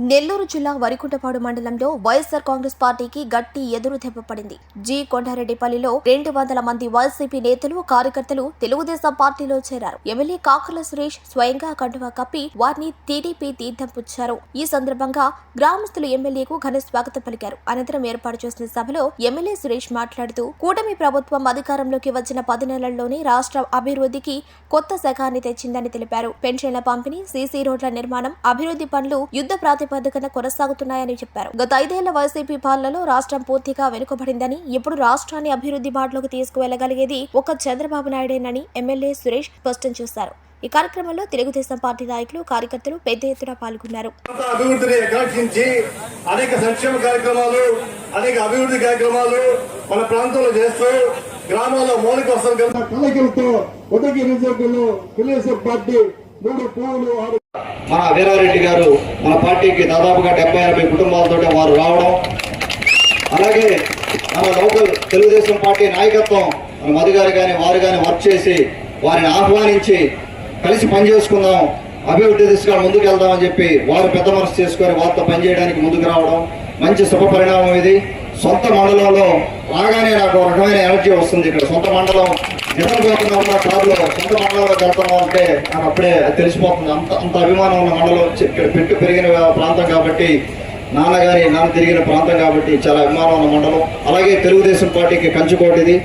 నెల్లూరు జిల్లా వరికుంటపాడు మండలంలో వైఎస్ఆర్ కాంగ్రెస్ పార్టీకి గట్టి ఎదురు దెబ్బ పడింది. జి కొండారెడ్డిపల్లిలో 200 మంది వైసీపీ నేతలు, కార్యకర్తలు తెలుగుదేశం పార్టీలో చేరారు. ఎమ్మెల్యే కాకర్ల సురేష్ స్వయంగా కండువా కప్పి వారిని టీడీపీ తీర్థం పుచ్చారు. ఈ సందర్భంగా గ్రామస్తులు ఎమ్మెల్యేకు ఘన స్వాగతం పలికారు. అనంతరం ఏర్పాటు చేసిన సభలో ఎమ్మెల్యే సురేష్ మాట్లాడుతూ కూటమి ప్రభుత్వం అధికారంలోకి వచ్చిన 10 నెలల్లోనే రాష్ట్ర అభివృద్ధికి కొత్త శకాన్ని తెచ్చిందని తెలిపారు. పెన్షన్ల పంపిణీ, సీసీ రోడ్ల నిర్మాణం, అభివృద్ధి పనులు యుద్ధ ప్రాతిపదికన కొనసాగుతున్నాయని చెప్పారు. గత 5 ఏళ్ల వైసీపీ పాలనలో రాష్ట్రం పూర్తిగా వెనుకబడిందని, ఇప్పుడు రాష్ట్రాన్ని అభివృద్ధి బాటలోకి తీసుకువెళ్లగలిగేది ఒక చంద్రబాబు నాయుడేనని ఎమ్మెల్యే సురేష్ స్పష్టం చేశారు. ఈ కార్యక్రమంలో తెలుగుదేశం పార్టీ నాయకులు, కార్యకర్తలు పెద్ద ఎత్తున పాల్గొన్నారు. అభివృద్ధిని ఆకాంక్షించి అనేక సంక్షేమ కార్యక్రమాలు, అనేక అభివృద్ధి కార్యక్రమాలు మన ప్రాంతంలో చేస్తూ గ్రామాల్లో మౌలిక వసతులు కలగలతో ఉదగి నియోజకవర్గంలో తెలుగుదేశం పార్టీ 3 పువ్వులు మన వీరారెడ్డి గారు మన పార్టీకి దాదాపుగా 70-80 కుటుంబాలతో వారు రావడం, అలాగే మన లోకల్ తెలుగుదేశం పార్టీ నాయకత్వం మన మధు గారు కానీ వారు కానీ వర్క్ చేసి వారిని ఆహ్వానించి కలిసి పనిచేసుకుందాం, అభివృద్ధి దిశగా ముందుకు వెళ్దామని చెప్పి వారు పెద్ద మనసు చేసుకొని వారితో పనిచేయడానికి ముందుకు రావడం మంచి శుభ పరిణామం. ఇది సొంత మండలంలో రాగానే నాకు ఒక రకమైన ఎనర్జీ వస్తుంది. ఇక్కడ సొంత మండలం నిద్రపోతున్నా ఉన్న కారులో సొంత మండలంలోకి వెళ్తున్నాం అంటే నాకు అప్పుడే తెలిసిపోతుంది. అంత అభిమానం ఉన్న మండలం, పెట్టు పెరిగిన ప్రాంతం కాబట్టి, నాన్న తిరిగిన ప్రాంతం కాబట్టి చాలా అభిమానం ఉన్న మండలం. అలాగే తెలుగుదేశం పార్టీకి కంచుకోటిది.